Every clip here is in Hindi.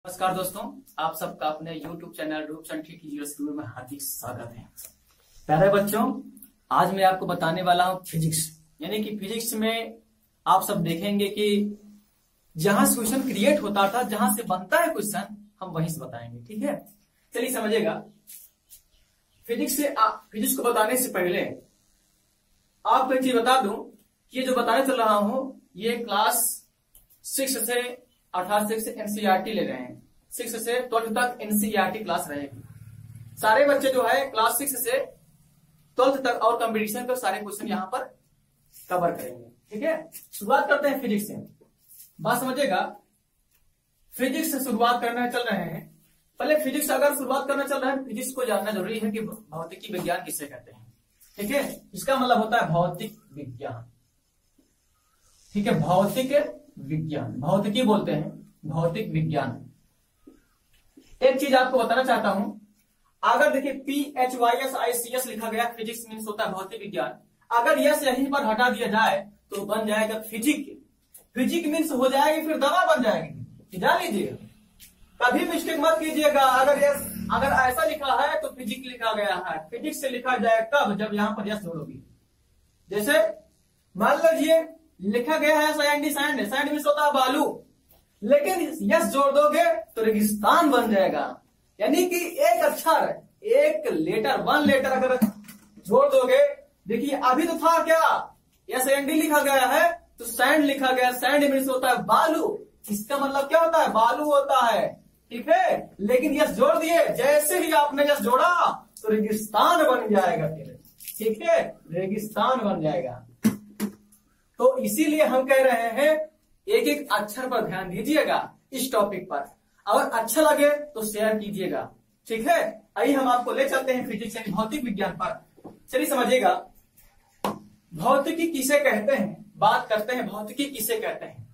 नमस्कार दोस्तों, आप सबका अपने YouTube चैनल रूप चंठी में हार्दिक स्वागत है। प्यारे बच्चों, आज मैं आपको बताने वाला हूँ फिजिक्स, यानी कि फिजिक्स में आप सब देखेंगे कि जहां से क्वेश्चन क्रिएट होता था, जहां से बनता है क्वेश्चन, हम वहीं से बताएंगे। ठीक है, चलिए समझिएगा। फिजिक्स को बताने से पहले आपको एक चीज बता दूं कि ये जो बताने चल रहा हूं, ये क्लास 6 से 18 से एनसीईआरटी ले रहे हैं। 6 से 12 तक एनसीईआरटी क्लास रहेगी। सारे बच्चे जो है क्लास 6 से 12 तक और कंपटीशन के सारे क्वेश्चन यहां पर कवर करेंगे। ठीक है, शुरुआत करते हैं फिजिक्स से। बात समझिएगा, फिजिक्स से शुरुआत करने चल रहे हैं। पहले फिजिक्स अगर शुरुआत करना चल रहा है, फिजिक्स को जानना जरूरी है कि भौतिकी विज्ञान किसे कहते हैं। ठीक है, इसका मतलब होता है भौतिक विज्ञान। ठीक है, भौतिक विज्ञान, भौतिकी बोलते हैं, भौतिक विज्ञान। एक चीज आपको बताना चाहता हूं, अगर देखिए PHYSICS लिखा गया, फिजिक्स मीन्स होता है भौतिक विज्ञान। अगर यस यहीं पर हटा दिया जाए तो बन जाएगा फिजिक। फिजिक मीन्स हो जाएगी, फिर दवा बन जाएगी। जान लीजिए, कभी मिस्टेक मत कीजिएगा। अगर ऐसा लिखा है तो फिजिक लिखा गया है। फिजिक्स से लिखा जाए कब, जब यहां पर यस जोड़ोगी। जैसे मान लीजिए लिखा गया है सैंडी, सैंड मीन्स होता है बालू, लेकिन यस जोड़ दोगे तो रेगिस्तान बन जाएगा। यानी कि एक अक्षर, एक लेटर, 1 लेटर अगर जोड़ दोगे, देखिए अभी तो था क्या, यस सैंडी लिखा गया है तो सैंड लिखा गया। सैंड मीन्स होता है बालू, इसका मतलब क्या होता है, बालू होता है। ठीक है, लेकिन यस जोड़ दिए, जैसे ही आपने यस जोड़ा तो रेगिस्तान बन जाएगा। फिर ठीक है, रेगिस्तान बन जाएगा। तो इसीलिए हम कह रहे हैं एक एक अक्षर पर ध्यान दीजिएगा इस टॉपिक पर। अगर अच्छा लगे तो शेयर कीजिएगा। ठीक है, आइए हम आपको ले चलते हैं फिजिक्स यानी भौतिक विज्ञान पर। चलिए समझिएगा, भौतिकी किसे कहते हैं। बात करते हैं भौतिकी किसे कहते हैं।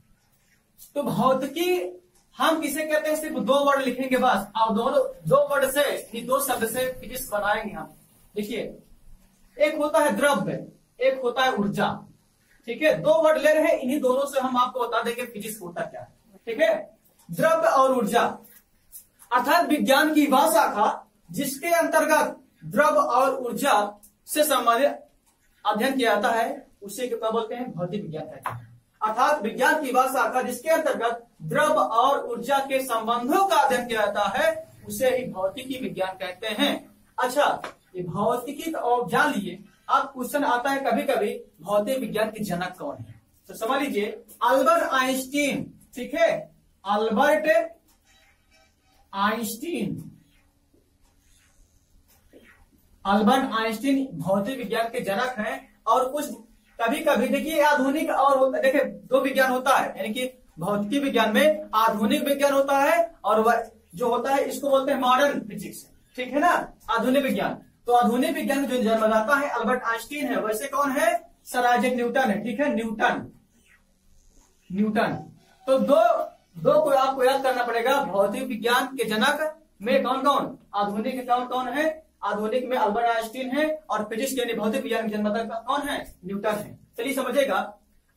तो भौतिकी हम किसे कहते हैं, सिर्फ 2 वर्ड लिखेंगे बस, और दो वर्ड से, 2 शब्द से फिजिक्स बनाएंगे हम। देखिए, एक होता है द्रव्य, एक होता है ऊर्जा। ठीक है, 2 वर्ड ले रहे हैं, इन्हीं दोनों से हम आपको बता देंगे फिजिक्स होता क्या है। ठीक है, द्रव्य और ऊर्जा अर्थात विज्ञान की वह शाखा जिसके अंतर्गत द्रव्य और ऊर्जा से संबंधित अध्ययन किया जाता है, उसे क्या बोलते हैं, भौतिक विज्ञान कहते हैं। अर्थात विज्ञान की वह शाखा जिसके अंतर्गत द्रव्य और ऊर्जा के संबंधों का अध्ययन किया जाता है, उसे ही भौतिकी विज्ञान कहते हैं। अच्छा, ये भौतिकी और जान लीजिए, आप क्वेश्चन आता है कभी कभी, भौतिक विज्ञान के जनक कौन है। तो समझ लीजिए अल्बर्ट आइंस्टीन। ठीक है, अल्बर्ट आइंस्टीन, अल्बर्ट आइंस्टीन भौतिक विज्ञान के जनक हैं। और कुछ कभी कभी देखिए आधुनिक और देखिए 2 विज्ञान होता है, यानी कि भौतिकी विज्ञान में आधुनिक विज्ञान होता है और वह जो होता है इसको बोलते हैं मॉडर्न फिजिक्स। ठीक है ना, आधुनिक विज्ञान। तो आधुनिक विज्ञान जो जन्मदाता है अल्बर्ट आइंस्टीन है। वैसे कौन है, सर आइजैक न्यूटन है। ठीक है, न्यूटन। तो दो को आपको याद करना पड़ेगा। भौतिक विज्ञान के जनक में कौन कौन, आधुनिक कौन कौन है, आधुनिक में अल्बर्ट आइंस्टीन है, और फिजिक्स यानी भौतिक विज्ञान के जन्मदाता कौन है, न्यूटन है। चलिए समझिएगा,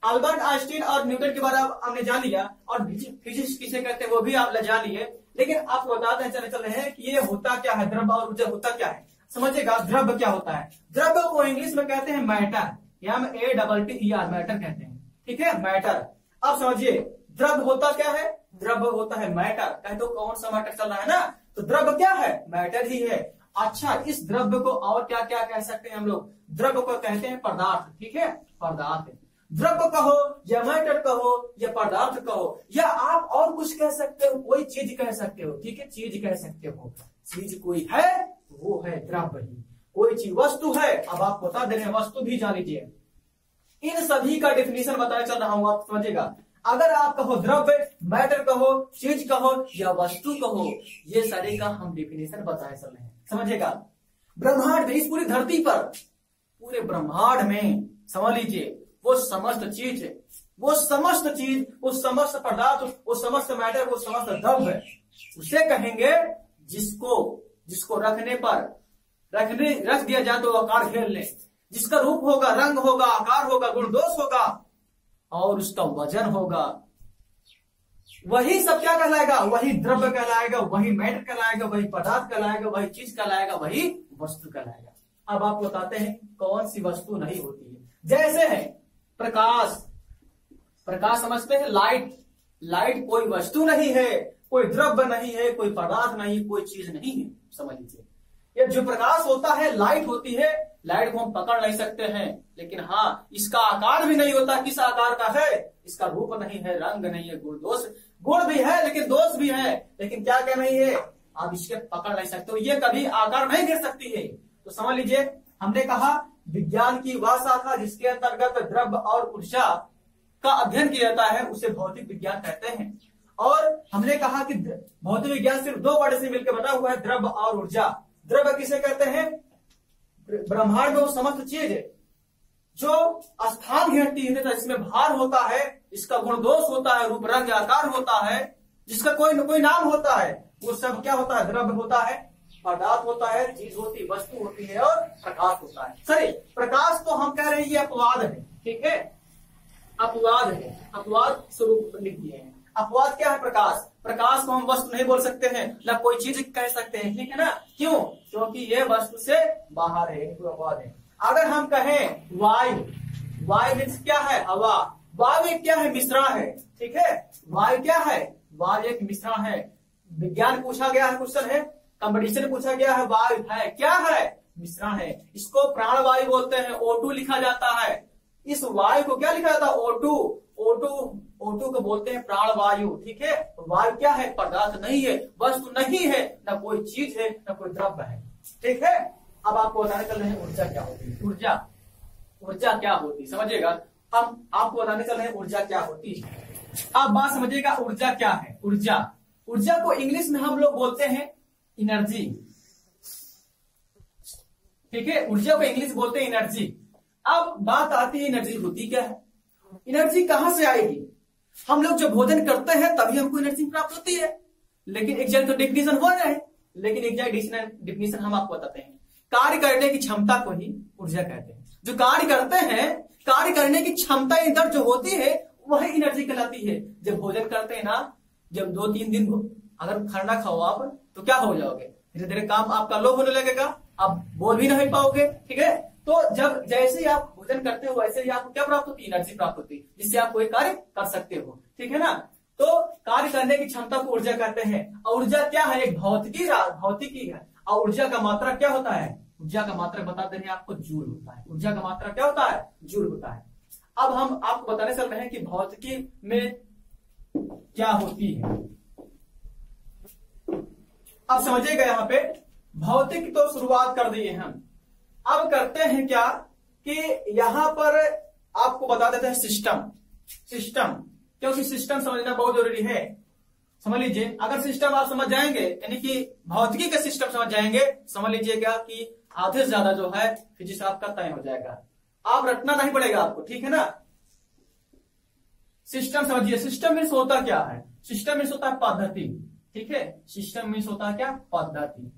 अल्बर्ट आइंस्टीन और न्यूटन के बारे में आपने जान लिया, और फिजिक्स किसे कहते हैं वो भी आप जान लिए। लेकिन आपको बताते हैं चल रहे हैं कि ये होता क्या है, द्रव्य और ऊर्जा होता क्या है। समझिएगा, द्रव्य क्या होता है। द्रव्य को इंग्लिश में कहते हैं मैटर, MATTER, मैटर कहते हैं। ठीक है, मैटर। अब समझिए द्रव्य होता क्या है, द्रव्य होता है मैटर। कहे तो कौन सा मैटर चल रहा है ना, तो द्रव्य क्या है, मैटर ही है। अच्छा, इस द्रव्य को और क्या क्या कह सकते हैं हम लोग, द्रव्य को कहते हैं पदार्थ। ठीक है, पदार्थ। द्रव्य कहो या मैटर कहो या पदार्थ कहो, या आप और कुछ कह सकते हो, कोई चीज कह सकते हो। ठीक है, चीज कह सकते हो। चीज कोई है वो है द्रव्य ही। कोई चीज वस्तु है, अब आप बता दे रहे हैं, वस्तु भी जान लीजिए। इन सभी का डेफिनेशन बताने चल रहा हूं, आप समझिएगा। अगर आप कहो द्रव्य, मैटर कहो, चीज कहो या वस्तु कहो, ये सारे का हम डेफिनेशन बताने चल रहे हैं। समझिएगा, ब्रह्मांड में, इस पूरी धरती पर, पूरे ब्रह्मांड में समझ लीजिए, वो समस्त चीज, वो समस्त चीज, वो समस्त पदार्थ, वो समस्त मैटर, वो समस्त द्रव्य, उसे कहेंगे जिसको रख दिया जाए तो आकार घेर ले, जिसका रूप होगा, रंग होगा, आकार होगा, गुण दोष होगा, और उसका वजन होगा, वही सब क्या कहलाएगा, वही द्रव्य कहलाएगा, वही मैटर कहलाएगा, वही पदार्थ कहलाएगा, वही चीज कहलाएगा, वही वस्तु कहलाएगा। अब आप बताते हैं कौन सी वस्तु नहीं होती है। जैसे है प्रकाश, प्रकाश समझते हैं, लाइट, लाइट कोई वस्तु नहीं है, कोई द्रव्य नहीं है, कोई पदार्थ नहीं, कोई चीज नहीं है, समझ लीजिए। ये जो प्रकाश होता है, लाइट होती है, लाइट को हम पकड़ नहीं सकते हैं, लेकिन हाँ इसका आकार भी नहीं होता, किस आकार का है, इसका रूप नहीं है, रंग नहीं है, गुण दोष, गुण भी है लेकिन दोष भी है, लेकिन क्या क्या नहीं है, आप इसके पकड़ नहीं सकते हो, ये कभी आकार नहीं दे सकती है। तो समझ लीजिए, हमने कहा विज्ञान की वह शाखा जिसके अंतर्गत द्रव्य और ऊर्जा का अध्ययन किया जाता है उसे भौतिक विज्ञान कहते हैं। और हमने कहा कि भौतिक विज्ञान सिर्फ दो वर्ड से मिलकर बना हुआ है, द्रव्य और ऊर्जा। द्रव्य किसे कहते हैं, ब्रह्मांड में वो समस्त चीज जो स्थान घेरती है, इसमें भार होता है, इसका गुण दोष होता है, रूप रंग आकार होता है, जिसका कोई न कोई नाम होता है, वो सब क्या होता है, द्रव्य होता है, पदार्थ होता है, चीज होती है, वस्तु होती है और प्रकाश होता है। सही, प्रकाश तो हम कह रहे हैं ये अपवाद है, ठीक है, अपवाद है, अपवाद स्वरूप लिख दिए हैं। अपवाद क्या है, प्रकाश, प्रकाश को हम वस्तु नहीं बोल सकते हैं, न कोई चीज कह सकते हैं, ठीक है ना, क्यों, क्योंकि ये वस्तु से बाहर है, अपवाद है। अगर हम कहें वायु, वायु मीन्स क्या है, हवा, वायु एक क्या है, मिश्रण है, ठीक है, वायु क्या है, वायु एक मिश्रण है। विज्ञान पूछा गया है, क्वेश्चन है, कंपटीशन पूछा गया है, वायु है क्या है, मिश्रण है, इसको प्राणवायु बोलते हैं, O2 लिखा जाता है, इस वायु को क्या लिखा जाता है, O2 को बोलते हैं प्राणवायु, ठीक है। वायु क्या है, पदार्थ नहीं है, वस्तु नहीं है, न कोई चीज है, न कोई द्रव्य है, ठीक है। अब आपको बताने चल रहे हैं ऊर्जा क्या होती है, ऊर्जा, ऊर्जा क्या होती है, समझिएगा, हम आपको बताने चल रहे हैं ऊर्जा क्या होती है। आप बात समझिएगा, ऊर्जा क्या है, ऊर्जा, ऊर्जा को इंग्लिश में हम लोग बोलते हैं एनर्जी, ठीक है, ऊर्जा को इंग्लिश बोलते हैं एनर्जी। अब बात आती है एनर्जी होती क्या है, एनर्जी कहां से आएगी, हम लोग जब भोजन करते हैं तभी हमको एनर्जी प्राप्त होती है, लेकिन एक जगह तो डिफिनेशन हो रहा है, लेकिन एक जगह डिफिनेशन हम आपको बताते हैं, कार्य करने की क्षमता को ही ऊर्जा कहते हैं। जो कार्य करते हैं, कार्य करने की क्षमता इधर जो होती है वही एनर्जी कहलाती है। जब भोजन करते हैं ना, जब 2-3 दिन अगर खाना खाओ आप तो क्या हो जाओगे, धीरे धीरे काम आपका लो होने लगेगा, आप बोल भी नहीं पाओगे, ठीक है। तो जब जैसे ही आप भोजन करते हो वैसे ही आपको क्या प्राप्त होती है, एनर्जी प्राप्त होती है, जिससे आप कोई कार्य कर सकते हो, ठीक है ना। तो कार्य करने की क्षमता को ऊर्जा कहते हैं। और ऊर्जा क्या है, एक भौतिकी है। और ऊर्जा का मात्रा क्या होता है, ऊर्जा का मात्रा बताते हैं आपको, जूल होता है। ऊर्जा का मात्रा क्या होता है, जूल होता है। अब हम आपको बताने चल रहे हैं कि भौतिकी में क्या होती है। अब समझिएगा, यहाँ पे भौतिक तो शुरुआत कर दी है हम, अब करते हैं क्या कि यहां पर आपको बता देते हैं सिस्टम, सिस्टम, क्योंकि सिस्टम समझना बहुत जरूरी है। समझ लीजिए, अगर सिस्टम आप समझ जाएंगे, यानी कि भौतिकी का सिस्टम समझ जाएंगे, समझ लीजिएगा कि आधे से ज्यादा जो है फिजिक्स आपका तय हो जाएगा, आप रटना नहीं पड़ेगा आपको, ठीक है ना। सिस्टम समझिए, सिस्टम मीन्स होता क्या है, सिस्टम मीन्स होता है पद्धति, ठीक है, सिस्टम मीन्स होता है क्या, पद्धति।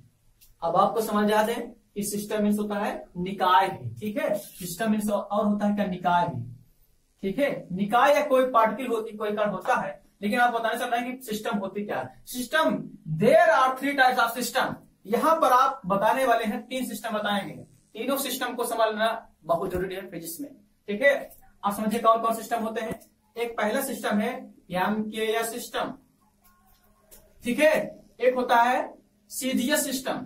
अब आपको समझ आ जाए कि सिस्टम मीन्स होता है निकाय भी, ठीक है, सिस्टम मीन्स और होता है क्या, निकाय भी, ठीक है। निकाय या कोई पार्टिकल होती, कोई कण होता है, लेकिन आप बताने चल रहे हैं कि सिस्टम होती क्या है। System, there are 3 types of system. यहां पर आप बताने वाले हैं 3 सिस्टम बताएंगे, तीनों सिस्टम को समझना बहुत जरूरी है फिजिक्स में, ठीक है। आप समझिए कौन कौन सिस्टम होते हैं। एक पहला सिस्टम है एमकेएस सिस्टम, ठीक है। एक होता है सीजीएस सिस्टम,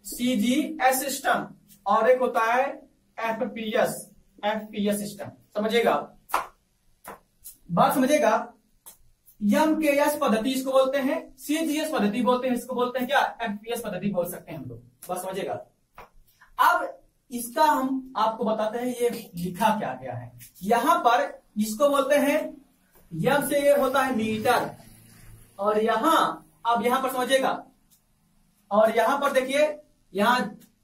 सीजीएस सिस्टम, और एक होता है एफपीएस सिस्टम। समझिएगा, बात समझिएगा, एमकेएस पद्धति इसको बोलते हैं, सीजीएस पद्धति बोलते हैं, इसको बोलते हैं क्या, एफपीएस पद्धति बोल सकते हैं हम लोग, बस समझिएगा। अब इसका हम आपको बताते हैं ये लिखा क्या गया है। यहां पर इसको बोलते हैं, यम से ये होता है मीटर, और यहां, अब यहां पर समझिएगा, और यहां पर देखिए, यहां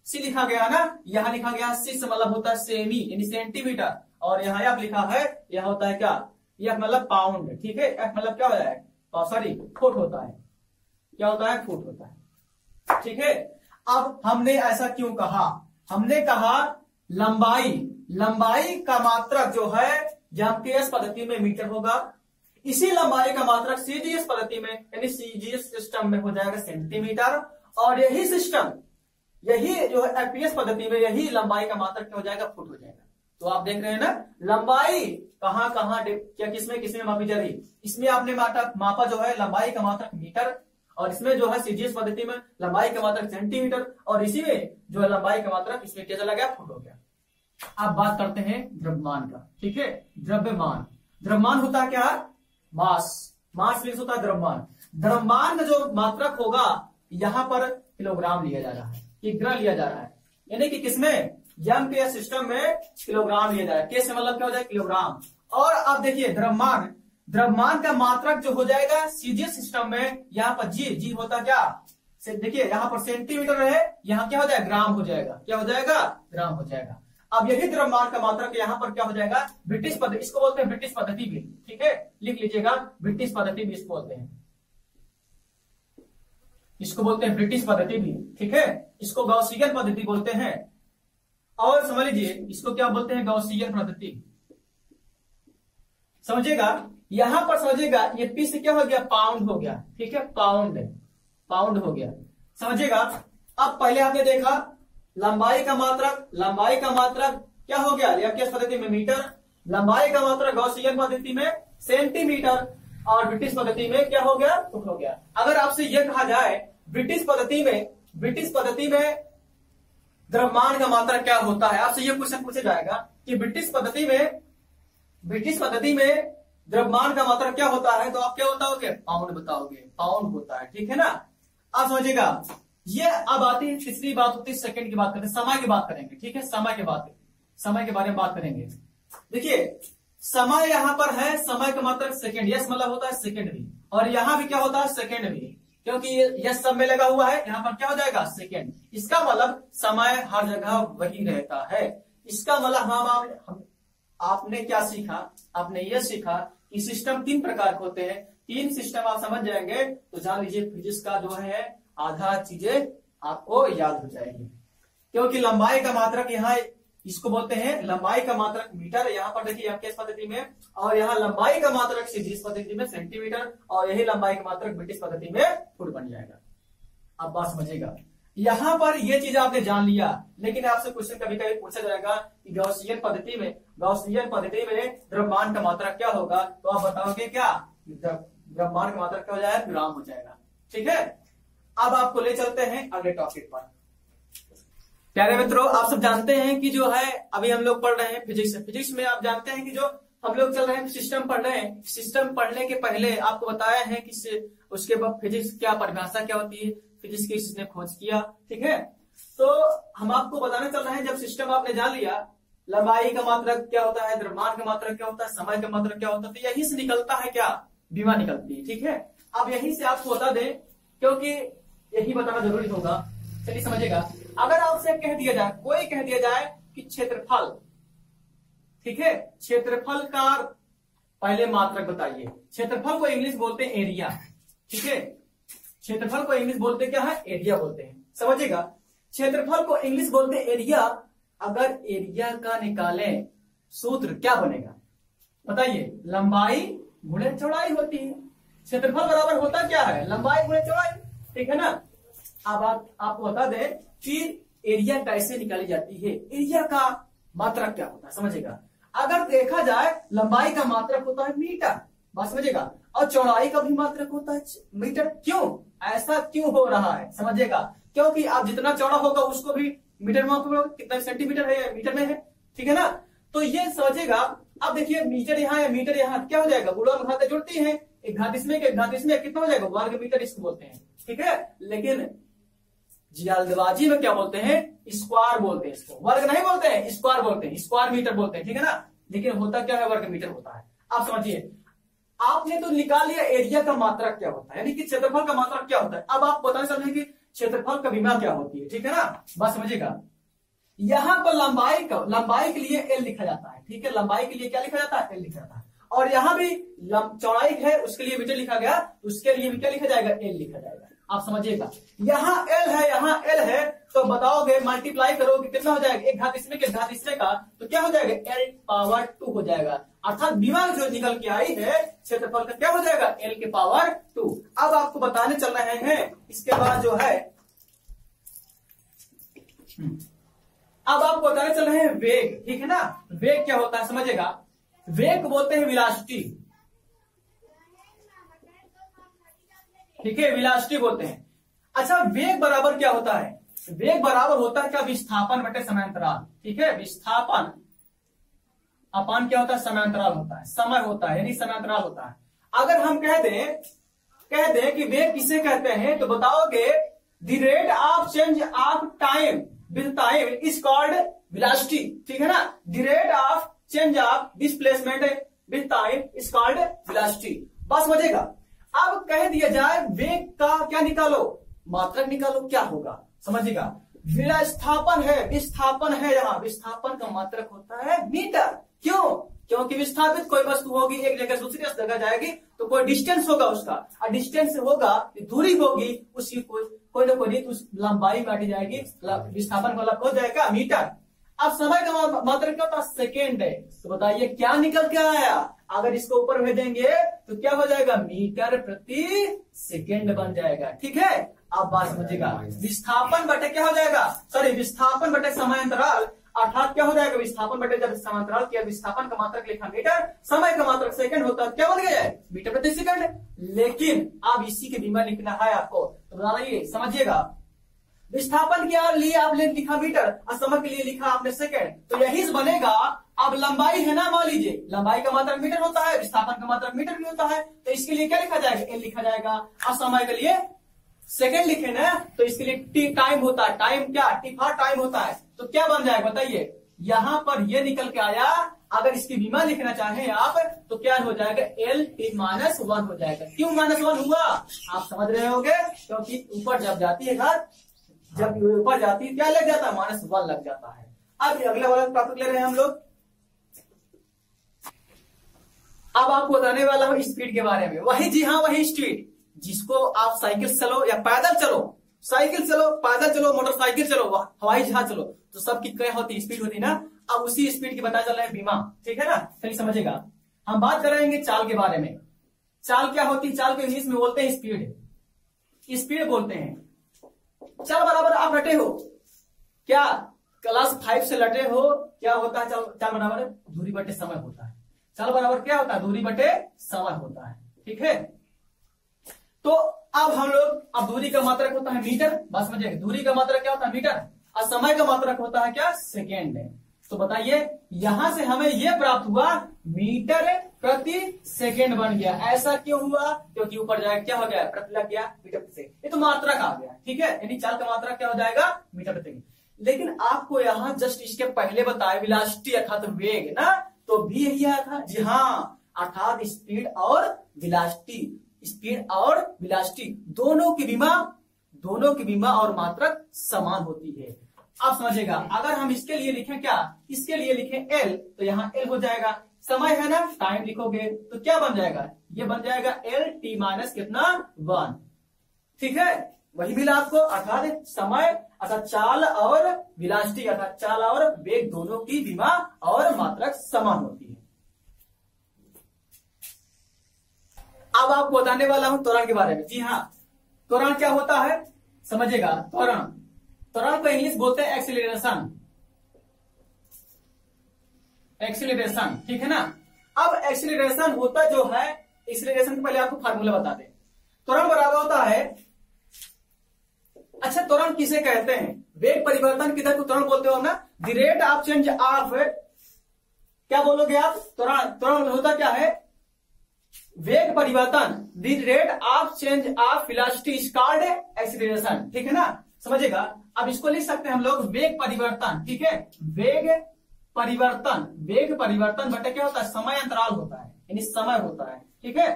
सी लिखा गया ना, यहां लिखा गया सिक्स, मतलब होता है सेमी यानी सेंटीमीटर, और यहां एफ लिखा है, यह होता है क्या, एफ मतलब पाउंड, ठीक है। एफ मतलब क्या होता है, सॉरी फुट होता है, क्या होता है, फुट होता है, ठीक है। अब हमने ऐसा क्यों कहा, हमने कहा लंबाई, लंबाई का मात्रक जो है एमकेएस पद्धति में मीटर होगा, इसी लंबाई का मात्रक सीजीएस पद्धति में यानी सीजीएस सिस्टम में हो जाएगा सेंटीमीटर, और यही सिस्टम, यही जो है एफपीएस पद्धति में यही लंबाई का मात्रक क्या हो जाएगा, फुट हो जाएगा। तो आप देख रहे हैं ना, लंबाई कहां कहां क्या किसमें मापी जा रही, इसमें आपने मापा जो है लंबाई का मात्रक मीटर, और इसमें जो है सीजीएस पद्धति में लंबाई का मात्रक सेंटीमीटर, और इसी में जो है लंबाई का मात्रक इसमें क्या चला गया, फुट हो गया। अब बात करते हैं द्रव्यमान का। ठीक है, द्रव्यमान, द्रव्यमान होता है क्या, मास, मास मीन्स होता है द्रव्यमान। द्रव्यमान का जो मात्रक होगा यहां पर किलोग्राम लिया जा रहा है, किग्रा लिया जा रहा है, यानी कि किसमें, यम के सिस्टम में किलोग्राम लिया जा रहा है। के से मतलब क्या हो जाएगा, किलोग्राम। और अब देखिए द्रव्यमान, द्रव्यमान का मात्रक जो हो जाएगा सीजीएस सिस्टम में, यहाँ पर जी होता क्या, देखिए यहाँ पर सेंटीमीटर है, यहाँ क्या हो जाएगा, ग्राम हो जाएगा, क्या हो जाएगा, ग्राम हो जाएगा। अब यही द्रव्यमान का मात्रक यहाँ पर क्या हो जाएगा, ब्रिटिश पद्धति, इसको बोलते हैं ब्रिटिश पद्धति भी। ठीक है, लिख लीजिएगा, ब्रिटिश पद्धति भी इसको बोलते हैं, इसको बोलते हैं ब्रिटिश पद्धति भी। ठीक है, इसको गॉसियन पद्धति बोलते हैं, और समझ लीजिए इसको क्या बोलते हैं, गॉसियन पद्धति। समझिएगा, यहां पर समझिएगा, ये पी से क्या हो गया, पाउंड हो गया। ठीक है, पाउंड, पाउंड हो गया। समझिएगा, अब पहले आपने देखा लंबाई का मात्रक, लंबाई का मात्रक क्या हो गया, एफपीएस पद्धति में मीटर, लंबाई का मात्रक गॉसियन पद्धति में सेंटीमीटर, और ब्रिटिश पद्धति में क्या हो गया, फुट हो गया। अगर आपसे यह कहा जाए ब्रिटिश पद्धति में द्रव्यमान का मात्रक क्या होता है, आपसे यह क्वेश्चन पूछा जाएगा कि ब्रिटिश पद्धति में द्रव्यमान का मात्रक क्या होता है, तो आप क्या बताओगे, पाउंड बताओगे, पाउंड होता है। ठीक है ना, आप समझिएगा। ये अब आती है तीसरी बात, होती है सेकंड की बात करते हैं, समय की बात करेंगे। ठीक है, समय के बारे में बात करेंगे। देखिए समय यहां पर है, समय का मात्रक सेकंड, यस मतलब होता है सेकंड भी, और यहां भी क्या होता है, सेकंड भी, क्योंकि यस सब में लगा हुआ है, यहां पर क्या हो जाएगा, सेकंड। इसका मतलब समय हर जगह वही रहता है। इसका मतलब आपने क्या सीखा, आपने यह सीखा कि सिस्टम 3 प्रकार के होते हैं। 3 सिस्टम आप समझ जाएंगे तो जान लीजिए फिजिक्स का जो है आधा चीजें आपको याद हो जाएगी। क्योंकि लंबाई का मात्रक यहाँ, इसको बोलते हैं लंबाई का मात्रक मीटर, यहाँ पर देखिए एफपीएस पद्धति में, और यहाँ लंबाई का मात्रक सीजीएस पद्धति में सेंटीमीटर, और यही लंबाई का मात्रक ब्रिटिश पद्धति में फुट बन जाएगा। अब बात समझिएगा, यहाँ पर ये चीज आपने जान लिया, लेकिन आपसे क्वेश्चन कभी कभी पूछा जाएगा कि गॉसियन पद्धति में द्रव्यमान का मात्रक क्या होगा, तो आप बताओगे क्या, द्रव्यमान का मात्रक क्या हो जाएगा, ग्राम हो जाएगा। ठीक है, अब आपको ले चलते हैं अगले टॉपिक पर। प्यारे मित्रों, आप सब जानते हैं कि जो है अभी हम लोग पढ़ रहे हैं फिजिक्स में आप जानते हैं कि जो हम लोग चल रहे हैं सिस्टम पढ़ रहे हैं। सिस्टम पढ़ने के पहले आपको बताया है कि उसके बाद फिजिक्स क्या परिभाषा क्या होती है, फिजिक्स की किसने खोज किया। ठीक है, तो हम आपको बताने चल रहे हैं, जब सिस्टम आपने जान लिया, लंबाई का मात्रक क्या होता है, द्रव्यमान का मात्रक क्या होता है, समय का मात्रक क्या होता है, तो यही से निकलता है क्या, बीमा निकलती है। ठीक है, अब यही से आपको बता दें, क्योंकि यही बताना जरूरी होगा। चलिए समझिएगा, अगर आपसे कह दिया जाए, कोई कह दिया जाए कि क्षेत्रफल, ठीक है, क्षेत्रफल का पहले मात्रक बताइए। क्षेत्रफल को इंग्लिश बोलते हैं एरिया। ठीक है, क्षेत्रफल को इंग्लिश बोलते क्या है, एरिया बोलते हैं। समझिएगा, क्षेत्रफल को इंग्लिश बोलते हैं एरिया। अगर एरिया का निकालें सूत्र क्या बनेगा बताइए, लंबाई गुणे चौड़ाई होती है। क्षेत्रफल बराबर होता क्या है, लंबाई गुणे चौड़ाई। ठीक है ना, अब आपको बता दें कि एरिया कैसे निकाली जाती है, एरिया का मात्रक क्या होता है। समझिएगा, अगर देखा जाए लंबाई का मात्रक होता है मीटर, बात समझिएगा, और चौड़ाई का भी मात्रक होता है मीटर। क्यों ऐसा क्यों हो रहा है, समझिएगा, क्योंकि आप जितना चौड़ा होगा उसको भी मीटर में मापोगे, कितना सेंटीमीटर है मीटर में है। ठीक है ना, तो ये समझिएगा। अब देखिए मीटर यहाँ है, मीटर यहाँ, क्या हो जाएगा, गुणा और घातें जुड़ती हैं, एक घात इसमें एक घात इसमें, कितना हो जाएगा, वर्ग मीटर इसको बोलते हैं। ठीक है, लेकिन जल्दबाजी में क्या बोलते हैं, स्क्वायर बोलते हैं, इसको वर्ग नहीं बोलते हैं, स्क्वायर बोलते हैं, स्क्वायर मीटर बोलते हैं। ठीक है ना, लेकिन होता क्या है, वर्ग मीटर होता है। आप समझिए, आपने तो निकाल लिया एरिया का मात्रक क्या होता है, यानी कि क्षेत्रफल का मात्रक क्या होता है। अब आप बताने चल रहे हैं कि क्षेत्रफल का बीमा क्या होती है। ठीक है ना, बस समझिएगा, यहां पर लंबाई के लिए एल लिखा जाता है। ठीक है, लंबाई के लिए क्या लिखा जाता है, एल लिखा जाता है, और यहां भी चौड़ाई है उसके लिए मीटर लिखा गया, उसके लिए भी क्या लिखा जाएगा, एल लिखा जाएगा। आप समझिएगा, यहाँ एल है, यहाँ एल है, तो बताओगे मल्टीप्लाई करोगे कितना हो जाएगा, एक घात इसमें के घात इसमें का, तो क्या हो जाएगा एल पावर 2 हो जाएगा। अर्थात बीमा जो निकल के आई है क्षेत्रफल का क्या हो जाएगा एल के पावर 2। अब आपको बताने चल रहे हैं इसके बाद जो है, अब आपको बताने चल रहे हैं वेग, ठीक है ना। वेग क्या होता है समझिएगा, वेग बोलते हैं वेलोसिटी, ठीक है, वेलोसिटी बोलते हैं। अच्छा वेग बराबर क्या होता है, वेग बराबर होता है क्या विस्थापन बटे समांतराल, ठीक है। विस्थापन अपान क्या होता है समांतराल होता है, समय होता है यानी समांतराल होता है। अगर हम कह दें कि वेग किसे कहते हैं, तो बताओगे the rate of change of time with time is called velocity, ठीक है ना। The rate of change of displacement with time is called velocity. बस समझेगा। अब कह दिया जाए वेग का क्या निकालो, मात्रक निकालो, क्या होगा समझिएगा। विस्थापन है, विस्थापन है, यहाँ विस्थापन का मात्रक होता है मीटर। क्यों, क्योंकि विस्थापित कोई वस्तु होगी एक जगह से दूसरी जगह जाएगी तो कोई डिस्टेंस होगा उसका, और डिस्टेंस होगा दूरी होगी उसकी कोई ना कोई उस लंबाई काटी जाएगी, विस्थापन का हो जाएगा मीटर। अब समय का मात्रक क्या होता है सेकेंड है, तो बताइए क्या निकल के आया, अगर इसको ऊपर भेजेंगे तो क्या हो जाएगा मीटर प्रति सेकेंड बन जाएगा, ठीक है। अब बात समझिएगा, विस्थापन बटे क्या हो जाएगा, सॉरी विस्थापन बटे समांतराल, अर्थात क्या हो जाएगा विस्थापन बटे जब समांतराल किया, विस्थापन का मात्रक लिखा मीटर, समय का मात्रक सेकंड होता है, क्या बन गया है मीटर प्रति सेकंड। लेकिन अब इसी के बीमा लिखना है आपको, तो बताइए समझिएगा, विस्थापन के लिए आपने लिखा मीटर और समय के लिए लिखा आपने सेकंड, तो यही से बनेगा। अब लंबाई है ना, मान लीजिए लंबाई का मात्रक मीटर होता है, विस्थापन का मात्रक मीटर भी होता है, तो इसके लिए क्या लिखा जाएगा एल लिखा जाएगा, और समय के लिए सेकंड लिखे ना, तो इसके लिए टी टाइम होता है, टाइम क्या टी टाइम होता है, तो क्या बन जाएगा बताइए, यहां पर ये निकल के आया। अगर इसकी बीमा लिखना चाहें आप तो क्या हो जाएगा एल टी -1 हो जाएगा। क्यों -1 हुआ आप समझ रहे होगे, क्योंकि ऊपर जब जाती है घात, जब ऊपर जाती है क्या लग जाता है -1 लग जाता है। अब अगला वाला टॉपिक ले रहे हैं हम लोग। अब आपको बताने वाला हूं स्पीड के बारे में, वही जी हाँ वही स्पीड जिसको आप साइकिल चलो या पैदल चलो, साइकिल चलो पैदल चलो मोटरसाइकिल चलो हवाई जहाज चलो, तो सबकी क्या होती है स्पीड होती है ना। अब उसी स्पीड की पता चल रहा है बीमा, ठीक है ना। चलिए समझिएगा, हम बात करेंगे चाल के बारे में। चाल क्या होती है, चाल को इंग्लिश में बोलते हैं स्पीड, स्पीड बोलते हैं। चाल बराबर आप रटे हो क्या, क्लास 5 से लटे हो, क्या होता है चाल बराबर दूरी बटे समय होता है। चाल बराबर क्या होता है दूरी बटे समय होता है, ठीक है। तो अब हम लोग, अब दूरी का मात्रक होता है मीटर, बस समझिए दूरी का मात्रक क्या होता है मीटर, और समय का मात्रक होता है क्या सेकेंड है। तो बताइए यहां से हमें यह प्राप्त हुआ मीटर प्रति सेकेंड बन गया। ऐसा क्यों हुआ, क्योंकि ऊपर जाएगा क्या हो गया प्रति लग गया मीटर प्रति सेकेंड, ये तो मात्रक आ गया, ठीक है। यानी चाल का मात्रक क्या हो जाएगा मीटर प्रति सेकेंड। लेकिन आपको यहाँ जस्ट इसके पहले बताया वेलोसिटी अर्थात वेग ना, तो भी यही आया था जी हाँ, अर्थात स्पीड और वेलोसिटी, स्पीड और वेलोसिटी दोनों की बीमा और मात्रक समान होती है। आप समझिएगा, अगर हम इसके लिए लिखें क्या, इसके लिए लिखें एल, तो यहाँ एल हो जाएगा, समय है ना टाइम लिखोगे तो क्या बन जाएगा, ये बन जाएगा एल टी माइनस कितना 1, ठीक है। वही मिला आपको, अर्थात समय अर्थात चाल और वेलोसिटी अर्थात चाल और वेग दोनों की बीमा और मात्रक समान होती है। अब आपको बताने वाला हूं त्वरण के बारे में। जी हाँ, त्वरण क्या होता है समझिएगा। त्वरण को इंग्लिश बोलते हैं एक्सीलरेशन, एक्सीलरेशन, ठीक है ना। अब एक्सीलरेशन होता जो है, एक्सीलरेशन के पहले आपको फार्मूला बता दें। त्वरण बराबर होता है, अच्छा त्वरण किसे कहते हैं, वेग परिवर्तन किधर को त्वरण बोलते हो ना, the rate of change of, क्या बोलोगे आप, त्वरण होता क्या है वेग परिवर्तन, the rate of change of velocity is called acceleration, ठीक है ना। समझिएगा, अब इसको लिख सकते हैं हम लोग वेग परिवर्तन, ठीक है। वेग परिवर्तन बटे क्या होता है समय अंतराल होता है, यानी समय होता है, ठीक है।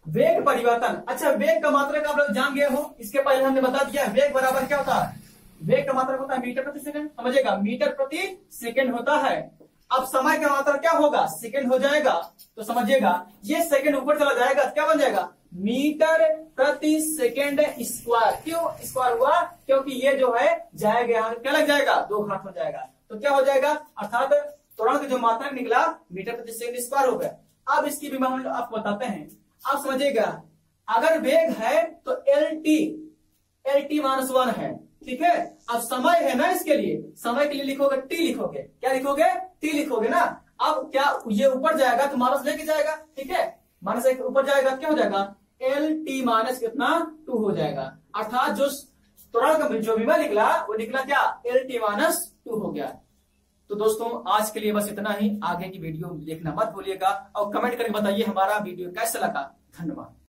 वेग परिवर्तन, अच्छा वेग का मात्रक आप लोग जान गए हो, इसके पहले हमने बता दिया वेग बराबर क्या होता है, वेग का मात्रक होता है मीटर प्रति सेकंड, समझिएगा मीटर प्रति सेकंड होता है। अब समय का मात्रक क्या होगा सेकंड हो जाएगा, तो समझिएगा ये सेकंड ऊपर चला जाएगा क्या बन जाएगा मीटर प्रति सेकेंड स्क्वायर। क्यों स्क्वायर हुआ? क्योंकि ये जो है जाएगा यहाँ क्या लग जाएगा, 2 घात हो जाएगा, तो क्या हो जाएगा, अर्थात त्वरण का जो मात्रा निकला मीटर प्रति सेकेंड स्क्वायर हो गया। अब इसकी भी हम आपको बताते हैं, आप समझिएगा। अगर वेग है तो LT माइनस 1 है, ठीक है। अब समय है ना, इसके लिए समय के लिए लिखोगे T लिखोगे, क्या लिखोगे, T लिखोगे ना। अब क्या ये ऊपर जाएगा तो माइनस लेके जाएगा, ठीक है, माइनस एक ऊपर जाएगा, क्या हो जाएगा, LT माइनस कितना 2 हो जाएगा। अर्थात जो त्वरण का जो विमा निकला वो निकला क्या, LT माइनस 2 हो गया। तो दोस्तों आज के लिए बस इतना ही, आगे की वीडियो देखना मत भूलिएगा और कमेंट करके बताइए हमारा वीडियो कैसा लगा। धन्यवाद।